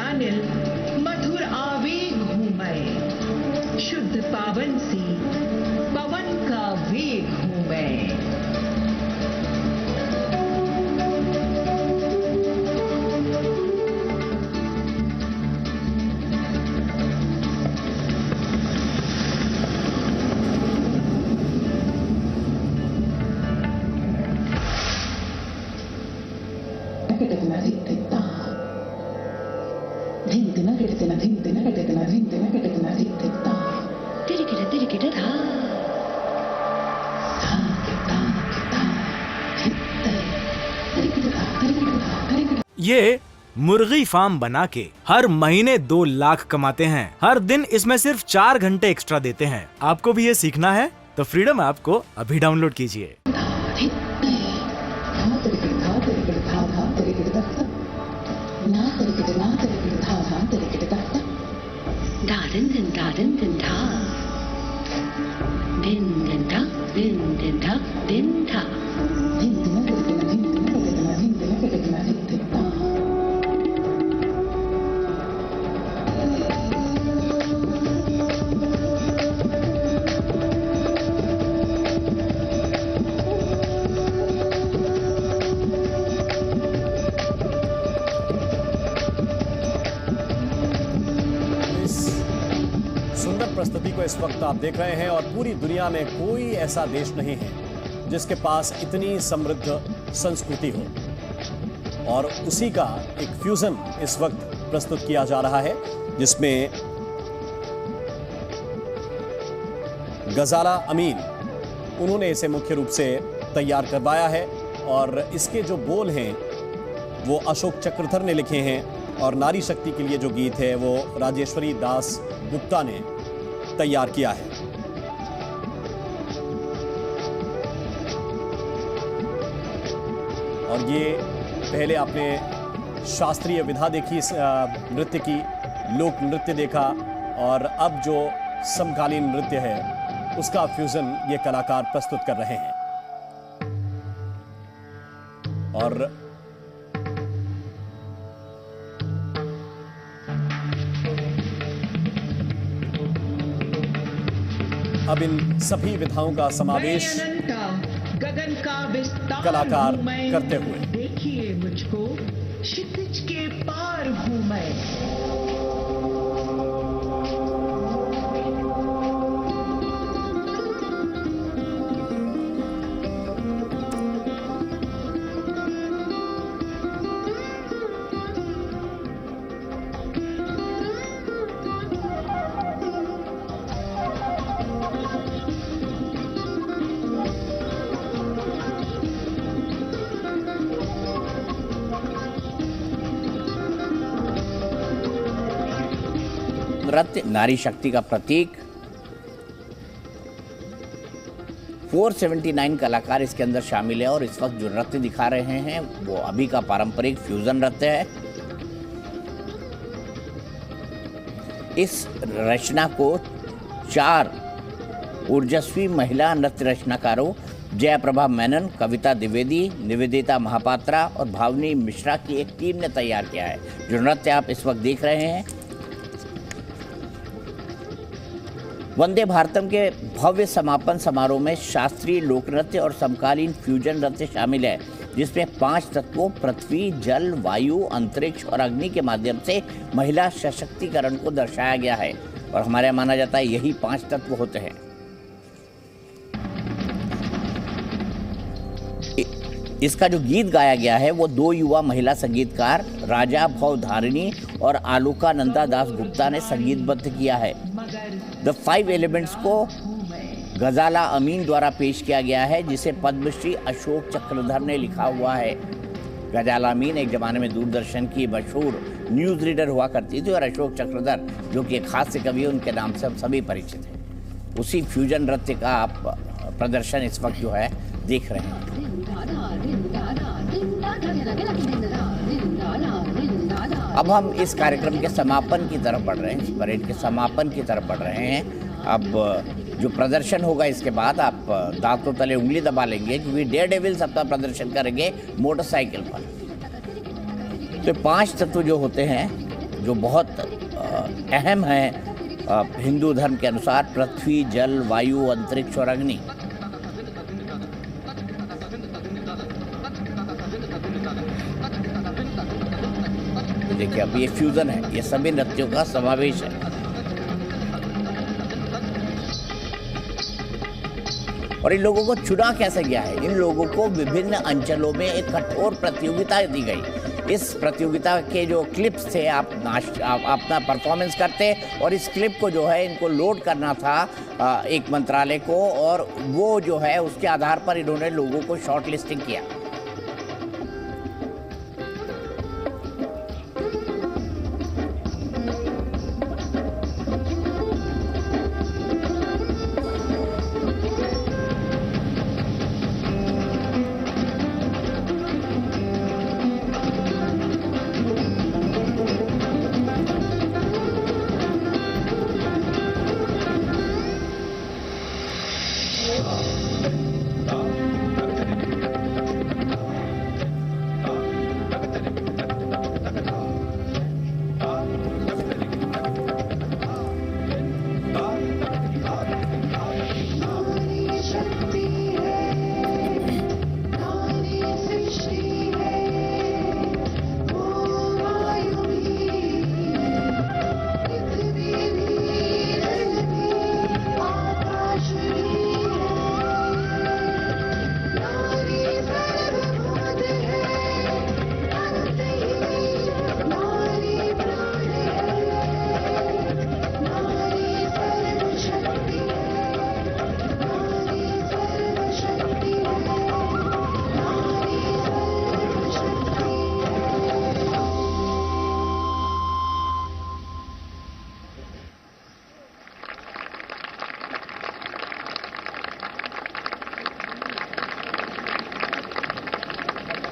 हृदयानिल मधुर आवेग हूं मैं, शुद्ध पावन सी पवन का वेग हूं मैं। ये मुर्गी फार्म बना के हर महीने 2 लाख कमाते हैं। हर दिन इसमें सिर्फ 4 घंटे एक्स्ट्रा देते हैं। आपको भी ये सीखना है तो फ्रीडम ऐप को अभी डाउनलोड कीजिए। सुंदर प्रस्तुति को इस वक्त आप देख रहे हैं और पूरी दुनिया में कोई ऐसा देश नहीं है जिसके पास इतनी समृद्ध संस्कृति हो और उसी का एक फ्यूजन इस वक्त प्रस्तुत किया जा रहा है जिसमें गजाला अमीन उन्होंने इसे मुख्य रूप से तैयार करवाया है और इसके जो बोल हैं वो अशोक चक्रधर ने लिखे हैं और नारी शक्ति के लिए जो गीत है वो राजेश्वरी दास गुप्ता ने तैयार किया है। और ये पहले आपने शास्त्रीय विधा देखी इस नृत्य की, लोक नृत्य देखा और अब जो समकालीन नृत्य है उसका फ्यूजन ये कलाकार प्रस्तुत कर रहे हैं। और अब इन सभी विधाओं का समावेश गगन का विस्तार कलाकार करते हुए देखिए मुझको, क्षितिज के पार हूं मैं। नृत्य नारी शक्ति का प्रतीक। 479 कलाकार इसके अंदर शामिल है और इस वक्त जो नृत्य दिखा रहे हैं वो अभी का पारंपरिक फ्यूजन नृत्य है। इस रचना को 4 ऊर्जस्वी महिला नृत्य रचनाकारों जयप्रभा मेनन, कविता द्विवेदी, निवेदिता महापात्रा और भावनी मिश्रा की एक टीम ने तैयार किया है। जो नृत्य आप इस वक्त देख रहे हैं वंदे भारतम के भव्य समापन समारोह में शास्त्रीय लोक नृत्य और समकालीन फ्यूजन नृत्य शामिल है, जिसमें 5 तत्वों पृथ्वी, जल, वायु, अंतरिक्ष और अग्नि के माध्यम से महिला सशक्तिकरण को दर्शाया गया है। और हमारे यहाँ माना जाता है यही 5 तत्व होते हैं। इसका जो गीत गाया गया है वो 2 युवा महिला संगीतकार राजा भवधारिणी और आलोकानंदा दास गुप्ता ने संगीतबद्ध किया है। द 5 एलिमेंट्स को गजाला अमीन द्वारा पेश किया गया है, जिसे पद्मश्री अशोक चक्रधर ने लिखा हुआ है। गजाला अमीन एक ज़माने में दूरदर्शन की मशहूर न्यूज़ रीडर हुआ करती थी और अशोक चक्रधर जो कि एक हास्य कवि, उनके नाम से हम सभी परिचित हैं। उसी फ्यूजन नृत्य का आप प्रदर्शन इस वक्त जो है देख रहे हैं। अब हम इस कार्यक्रम के समापन की तरफ बढ़ रहे हैं, इस परेड के समापन की तरफ बढ़ रहे हैं। अब जो प्रदर्शन होगा इसके बाद आप दांतों तले उंगली दबा लेंगे क्योंकि डेयर डेविल्स अपना प्रदर्शन करेंगे मोटरसाइकिल पर। तो 5 तत्व जो होते हैं जो बहुत अहम है हिंदू धर्म के अनुसार, पृथ्वी, जल, वायु, अंतरिक्ष और अग्नि। देखिए अब ये फ्यूजन है, ये सभी नृत्यों का समावेश है। और इन लोगों को चुना कैसे गया है? इन लोगों को विभिन्न अंचलों में एक कठोर प्रतियोगिता दी गई। इस प्रतियोगिता के जो क्लिप्स थे, आप अपना परफॉर्मेंस करते और इस क्लिप को जो है इनको लोड करना था एक मंत्रालय को, और वो जो है उसके आधार पर इन्होंने लोगों को शॉर्ट लिस्टिंग किया।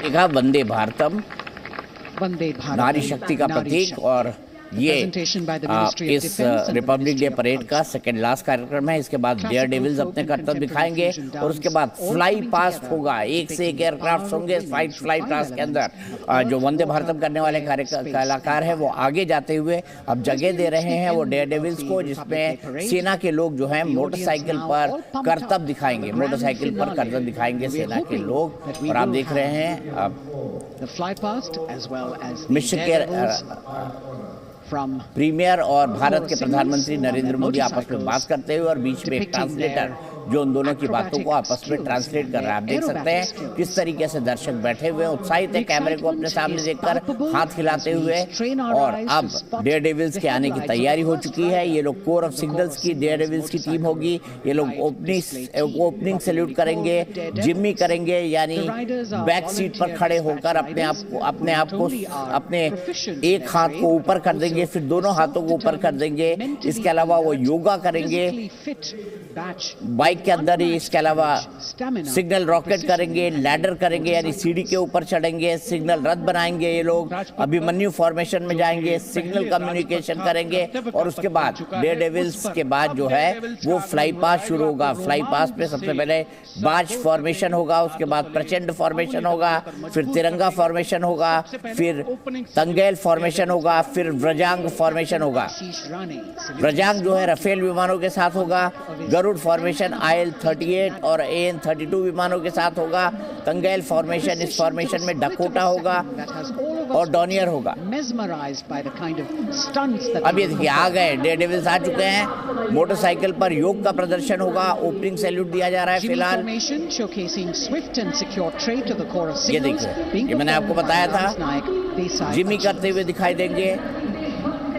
देखा वंदे भारतम, नारी शक्ति का प्रतीक। और ये इस रिपब्लिक डे परेड का सेकेंड लास्ट कार्यक्रम है। इसके बाद डेयर डेविल्स अपने कर्तव्य दिखाएंगे और उसके बाद फ्लाई पास्ट होगा। एक से एक एयरक्राफ्ट होंगे फ्लाई पास्ट के अंदर। जो वंदे भारतम करने वाले कलाकार हैं वो आगे जाते हुए अब जगह दे रहे हैं वो डेयर डेविल्स को, जिसमें सेना के लोग जो हैं मोटरसाइकिल पर करतब दिखाएंगे, मोटरसाइकिल पर करतब दिखाएंगे सेना के लोग। और आप देख रहे हैं मिस्र के प्रीमियर और भारत के प्रधानमंत्री नरेंद्र मोदी आपस में बात करते हुए और बीच में एक ट्रांसलेटर जो उन दोनों की बातों को आपस में ट्रांसलेट कर रहा है। आप देख सकते हैं किस तरीके से दर्शक बैठे हुए उत्साहित है, कैमरे को अपने सामने देखकर हाथ हिलाते हुए। और अब डेयर डेविल्स के आने की तैयारी हो चुकी है। ये लोग कोर ऑफ सिग्नल्स की डेयर डेविल्स की टीम होगी। ये लोग ओपनिंग सैल्यूट करेंगे, जिम्मी करेंगे, यानी बैक सीट पर खड़े होकर अपने आप को अपने एक हाथ को ऊपर कर देंगे, फिर दोनों हाथों को ऊपर कर देंगे। इसके अलावा वो योगा करेंगे बाइक के अंदर ही। इसके अलावा सिग्नल रॉकेट करेंगे, लैडर करेंगे, यानी सीढ़ी के ऊपर चढ़ेंगे, सिग्नल रथ बनाएंगे। ये लोग अभिमन्यु फॉर्मेशन में जाएंगे, सिग्नल कम्युनिकेशन करेंगे। और उसके बाद डेयर डेविल्स के बाद जो है वो फ्लाई पास शुरू होगा। फ्लाई पास पे सबसे पहले बाज फॉर्मेशन होगा, उसके बाद प्रचंड फॉर्मेशन होगा, फिर तिरंगा फॉर्मेशन होगा, फिर तंगेल फॉर्मेशन होगा, फिर व्रजांग फॉर्मेशन होगा। व्रजांग जो है रफेल विमानों के साथ होगा। गरुड़ फॉर्मेशन IL-38 और AN-32 विमानों के साथ होगा। तंगेल फॉर्मेशन, इस फॉर्मेशन में डकोटा होगा और डॉनियर होगा। अब ये देखिए आ गए, डेयर डेविल्स आ चुके हैं। मोटरसाइकिल पर योग का प्रदर्शन होगा, ओपनिंग सैल्यूट दिया जा रहा है फिलहाल। ये देखिए, ये मैंने आपको बताया था, जिमी करते हुए दिखाई देंगे।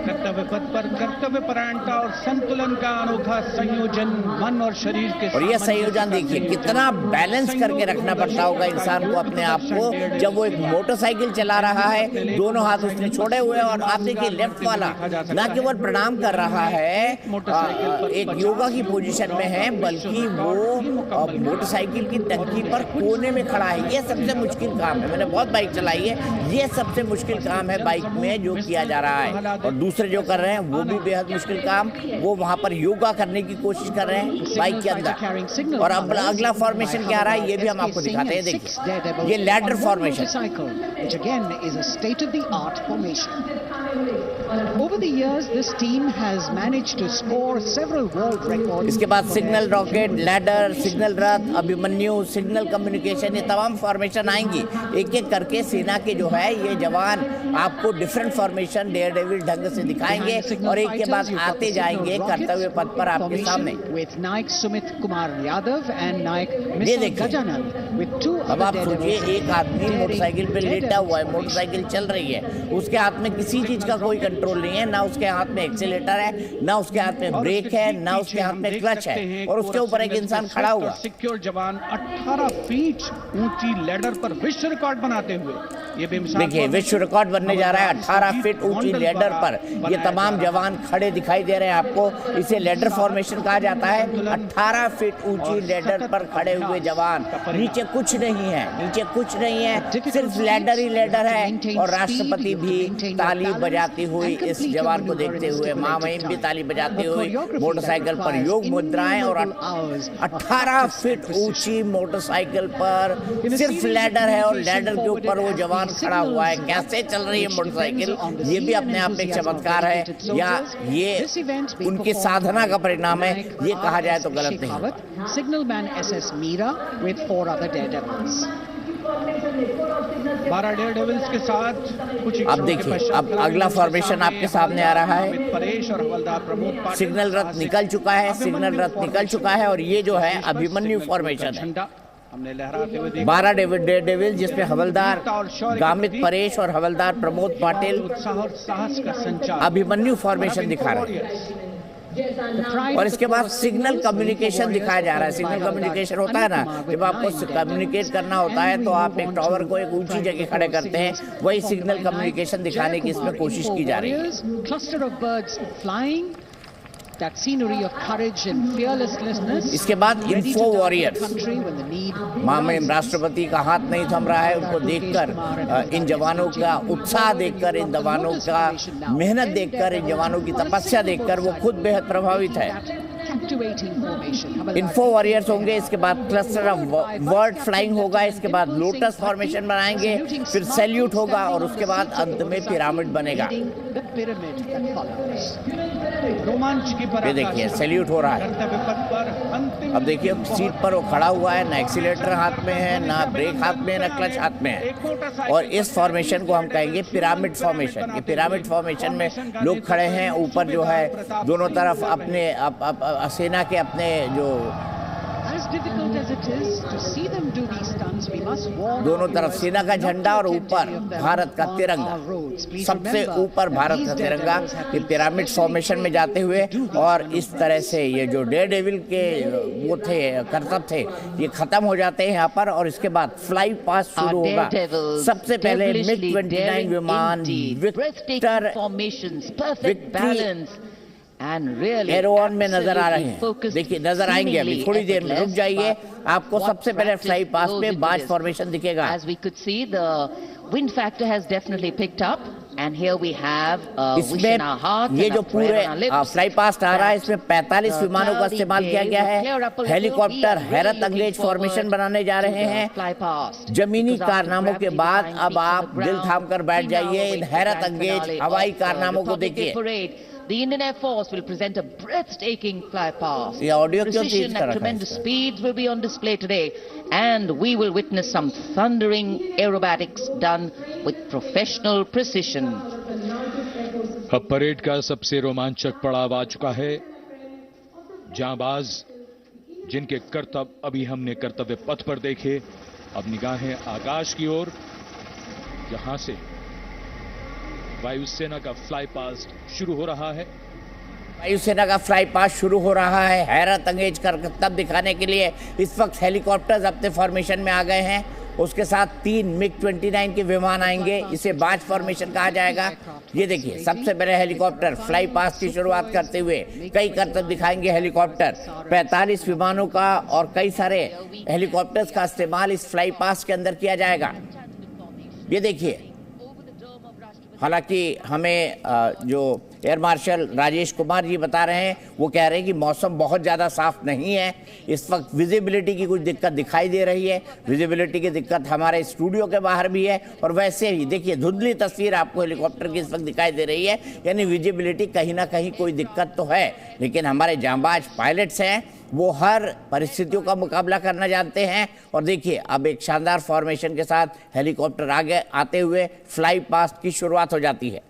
कर्तव्य पथ पर कर्तव्य परायणता और संतुलन का अनोखा संयोजन मन और शरीर के। और ये संयोजन देखिए कितना बैलेंस करके रखना पड़ता होगा इंसान को अपने आप को, जब वो एक मोटरसाइकिल चला रहा है, दोनों हाथ उसने छोड़े हुए। और आप देखिए लेफ्ट वाला न केवल प्रणाम कर रहा है, एक योगा की पोजीशन में है, बल्कि वो मोटरसाइकिल की टंकी पर कोने में खड़ा है। ये सबसे मुश्किल काम है। मैंने बहुत बाइक चलाई है, ये सबसे मुश्किल काम है बाइक में जो किया जा रहा है। और दूसरे जो कर रहे हैं वो भी बेहद मुश्किल काम, वो वहाँ पर योगा करने की कोशिश कर रहे हैं बाइक के अंदर। और अब अगला फॉर्मेशन क्या आ रहा है ये भी हम आपको दिखाते हैं। देखिए ये लैडर फॉर्मेशन। इसके बाद सिग्नल रॉकेट, लैडर, सिग्नल रथ, अभिमन्यु, सिग्नल कम्युनिकेशन, ये तमाम फॉर्मेशन आएंगी। एक एक करके सेना के जो है ये जवान आपको डिफरेंट फॉर्मेशन डेयर डेविल ढंग से दिखाएंगे और एक के बाद आते जाएंगे कर्तव्य पथ पर आपके सामने। नायक सुमित कुमार यादव एंड नायक ये देखिए, अब आप सोचिए एक आदमी मोटरसाइकिल पे लेटा हुआ है, मोटरसाइकिल चल रही है, उसके हाथ में किसी चीज का कोई कंट्रोल नहीं है, ना उसके हाथ में एक्सीलेटर है, ना उसके हाथ में ब्रेक है, ना उसके हाथ में क्लच है, और उसके ऊपर एक इंसान खड़ा हुआ। सिक्योर जवान 18 फीट ऊंची लैडर पर विश्व रिकॉर्ड बनाते हुए ये देखिए विश्व रिकॉर्ड बनने जा रहा है 18 फीट ऊंची लैडर पर। ये तमाम जवान खड़े दिखाई दे रहे हैं आपको, इसे लैडर फॉर्मेशन कहा जाता है। 18 फीट ऊंची लैडर पर खड़े हुए जवान, नीचे कुछ नहीं है, नीचे कुछ नहीं है, सिर्फ लैडर ही लैडर है। और राष्ट्रपति भी ताली बजाती हुई इस जवान को देखते हुए, महामहिम भी ताली बजाते हुए मोटरसाइकिल पर योग मुद्राएं, और 18 फीट ऊंची मोटरसाइकिल पर सिर्फ लैडर है और लैडर के ऊपर वो जवान खड़ा हुआ है। कैसे चल रही है मोटरसाइकिल, ये भी अपने आप में एक चमत्कार है, या ये उनकी साधना का परिणाम है, ये कहा जाए तो गलत नहीं। Signal man SS Meera with 4 other daredevils। 12 daredevils के साथ कुछ। अब देखिए अब अगला फॉर्मेशन आपके सामने आ रहा है। परेश और हवलदार प्रमोद पाटिल। सिग्नल रथ निकल चुका है, सिग्नल रथ निकल चुका है, और ये जो है अभिमन्यु फॉर्मेशन है। हमने लहराते हुए देखा 12 डेयरडेविल जिसमें हवलदार गामित परेश और हवलदार प्रमोद पाटिल उत्साह और साहस का संचार अभिमन्यु फॉर्मेशन दिखा रहे हैं। और इसके बाद सिग्नल कम्युनिकेशन दिखाया जा रहा है। सिग्नल कम्युनिकेशन होता है ना, जब आपको कम्युनिकेट करना होता है तो आप एक टावर को एक ऊंची जगह खड़े करते हैं, वही सिग्नल कम्युनिकेशन दिखाने की इसमें कोशिश की जा रही है। Cluster of birds flying, that scenery of courage and fearlessness। इसके बाद इन्फो वॉरियर्स, महामहिम राष्ट्रपति का हाथ नहीं थम रहा है, उनको देखकर, इन जवानों का उत्साह देखकर, इन जवानों का मेहनत देखकर, इन जवानों की तपस्या देखकर वो खुद बेहद प्रभावित है। इन्फो वॉरियर्स होंगे, इसके बाद क्लस्टर ऑफ बर्ड फ्लाइंग होगा, इसके बाद लोटस फॉर्मेशन बनाएंगे, फिर सैल्यूट होगा और उसके बाद अंत में पिरामिड बनेगा। ये देखिए सैल्यूट हो रहा है। अब देखिए सीट पर वो खड़ा हुआ है, ना एक्सीलेटर हाथ में है, ना ब्रेक हाथ में है, ना क्लच हाथ में है। और इस फॉर्मेशन को हम कहेंगे पिरामिड फॉर्मेशन। ये पिरामिड फॉर्मेशन में लोग खड़े हैं, ऊपर जो है दोनों तरफ अपने सेना के अपने जो दोनों तरफ सेना का झंडा और ऊपर भारत का तिरंगा, सबसे ऊपर भारत का तिरंगा, ये पिरामिड फॉर्मेशन में जाते हुए। और इस तरह से ये जो डेयरडेविल के वो थे करतब थे ये खत्म हो जाते हैं यहाँ पर। और इसके बाद फ्लाई पास शुरू होगा। सबसे पहले MiG-29 विमान विक्टर एरोन में नजर आ रहे हैं। देखिए नजर आएंगे अभी थोड़ी देर में, रुक जाइए, आपको सबसे पहले फ्लाई पास पे बाज फॉर्मेशन दिखेगा। Wind factor has definitely picked up, and here we have इसमें ये जो पूरे फ्लाई पास्ट आ रहा है, इसमें 45 विमानों का इस्तेमाल किया गया है। हेलीकॉप्टर हैरत अंगेज फॉर्मेशन बनाने जा रहे हैं। जमीनी कारनामों के बाद अब आप दिल थाम कर बैठ जाइए, इन हैरत अंगेज हवाई कारनामों को देखिए। The Indian Air Force will present a breathtaking flypast. ये ऑडियो क्यों Precision चेंज कर at रखा है? tremendous speeds will be on display today, and we will witness some thundering aerobatics done with professional precision. अब parade का सबसे रोमांचक पड़ाव आ चुका है। जांबाज जिनके करतब अभी हमने कर्तव्य पथ पर देखे, अब निगाहें आकाश की ओर, जहां से वायुसेना का फ्लाई पास्ट शुरू हो रहा है। वायुसेना का फ्लाई पास्ट शुरू हो रहा है। हैरत अंगेज करतब दिखाने के लिए इस वक्त हेलीकॉप्टर्स अपने फॉर्मेशन में आ गए हैं। उसके साथ 3 MiG-29 के विमान आएंगे, इसे बाज फॉर्मेशन कहा जाएगा। ये देखिए सबसे पहले हेलीकॉप्टर फ्लाई पास्ट की शुरुआत करते हुए कई करतब दिखाएंगे हेलीकॉप्टर। 45 विमानों का और कई सारे हेलीकॉप्टर्स का इस्तेमाल इस फ्लाई पास्ट के अंदर किया जाएगा। ये देखिए, हालांकि हमें जो एयर मार्शल राजेश कुमार जी बता रहे हैं, वो कह रहे हैं कि मौसम बहुत ज़्यादा साफ नहीं है, इस वक्त विजिबिलिटी की कुछ दिक्कत दिखाई दे रही है। विजिबिलिटी की दिक्कत हमारे स्टूडियो के बाहर भी है, और वैसे ही देखिए धुंधली तस्वीर आपको हेलीकॉप्टर की इस वक्त दिखाई दे रही है, यानी विजिबिलिटी कहीं ना कहीं कोई दिक्कत तो है। लेकिन हमारे जांबाज पायलट्स हैं, वो हर परिस्थितियों का मुकाबला करना जानते हैं। और देखिए अब एक शानदार फॉर्मेशन के साथ हेलीकॉप्टर आगे आते हुए फ्लाई पास्ट की शुरुआत हो जाती है,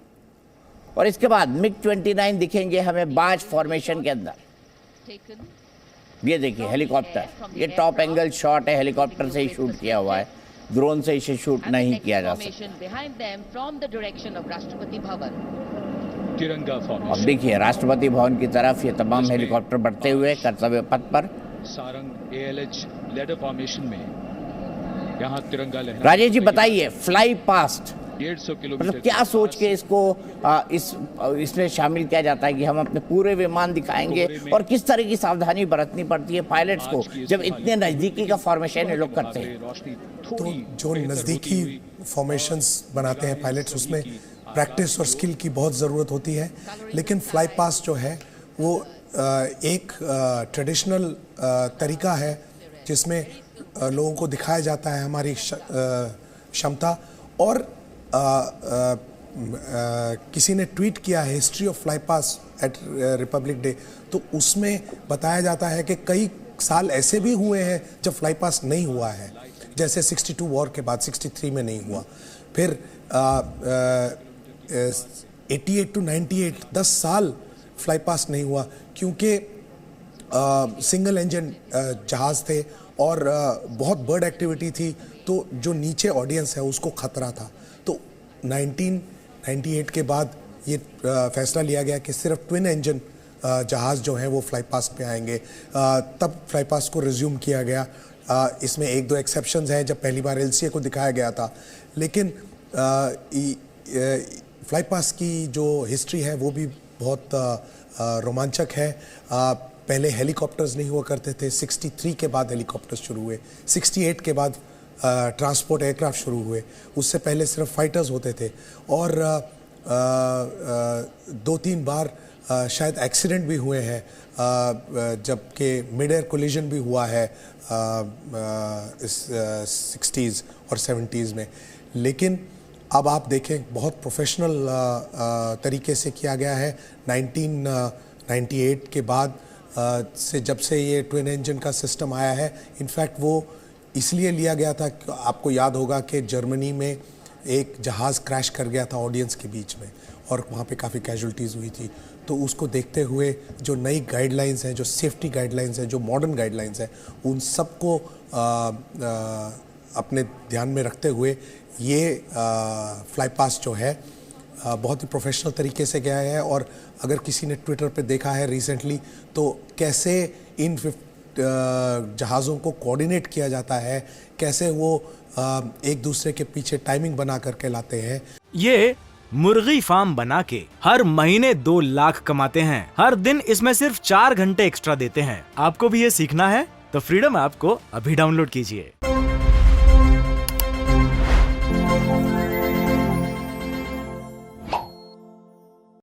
और इसके बाद MiG-29 दिखेंगे हमें बाज फॉर्मेशन के अंदर। ये देखिए हेलीकॉप्टर, ये टॉप एंगल शॉट है, हेलीकॉप्टर से ही शूट किया हुआ है, ड्रोन से इसे शूट नहीं किया जा सकता। तिरंगा अब फॉर्मेशन, देखिए राष्ट्रपति भवन की तरफ ये तमाम हेलीकॉप्टर बढ़ते हुए कर्तव्य पथ पर। सारंग ALH लेडर फॉर्मेशन में यहाँ तिरंगा लहरा। राजेश जी बताइए, फ्लाई पास्ट 150 किलोमीटर मतलब क्या सोच के इसको इसमें शामिल किया जाता है कि हम अपने पूरे विमान दिखाएंगे, और किस तरह की सावधानी बरतनी पड़ती है पायलट्स को जब इतने नजदीकी का फॉर्मेशन ये लोग करते हैं? तो जो नज़दीकी फॉर्मेशंस बनाते हैं पायलट्स, उसमें प्रैक्टिस और स्किल की बहुत ज़रूरत होती है। लेकिन फ्लाई पास्ट जो है वो एक ट्रेडिशनल तरीका है जिसमें लोगों को दिखाया जाता है हमारी क्षमता। और किसी ने ट्वीट किया है history of fly past at Republic Day, तो उसमें बताया जाता है कि कई साल ऐसे भी हुए हैं जब फ्लाई पास्ट नहीं हुआ है, जैसे 62 वॉर के बाद 63 में नहीं हुआ, फिर 88 to 98 10 साल फ्लाई पास्ट नहीं हुआ, क्योंकि सिंगल इंजन जहाज़ थे और बहुत बर्ड एक्टिविटी थी, तो जो नीचे ऑडियंस है उसको खतरा था। तो 1998 के बाद ये फैसला लिया गया कि सिर्फ ट्विन इंजन जहाज़ जो हैं वो फ्लाई पास्ट पे आएंगे, तब फ्लाई पास्ट को रिज्यूम किया गया। इसमें एक दो एक्सेप्शंस हैं, जब पहली बार LCA को दिखाया गया था, लेकिन फ्लाई पास्ट की जो हिस्ट्री है वो भी बहुत रोमांचक है। पहले हेलीकॉप्टर्स नहीं हुआ करते थे, 63 के बाद हेलीकॉप्टर्स शुरू हुए, 68 के बाद ट्रांसपोर्ट एयरक्राफ्ट शुरू हुए, उससे पहले सिर्फ फाइटर्स होते थे। और 2-3 बार शायद एक्सीडेंट भी हुए हैं, जबकि मिड एयर कोलिजन भी हुआ है इस 60s और 70s में। लेकिन अब आप देखें बहुत प्रोफेशनल तरीके से किया गया है। 1998 के बाद से जब से ये ट्विन इंजन का सिस्टम आया है, इनफैक्ट वो इसलिए लिया गया था, आपको याद होगा कि जर्मनी में एक जहाज़ क्रैश कर गया था ऑडियंस के बीच में, और वहाँ पे काफ़ी कैजुअल्टीज़ हुई थी। तो उसको देखते हुए जो नई गाइडलाइंस हैं, जो सेफ्टी गाइडलाइंस हैं, जो मॉडर्न गाइडलाइंस हैं, उन सबको अपने ध्यान में रखते हुए ये फ्लाई पास्ट जो है बहुत ही प्रोफेशनल तरीके से गया है। और अगर किसी ने ट्विटर पे देखा है रिसेंटली, तो कैसे इन जहाज़ों को कोऑर्डिनेट किया जाता है, कैसे वो एक दूसरे के पीछे टाइमिंग बना करके लाते हैं। ये मुर्गी फार्म बना के हर महीने 2 लाख कमाते हैं। हर दिन इसमें सिर्फ 4 घंटे एक्स्ट्रा देते हैं। आपको भी ये सीखना है तो फ्रीडम ऐप को अभी डाउनलोड कीजिए।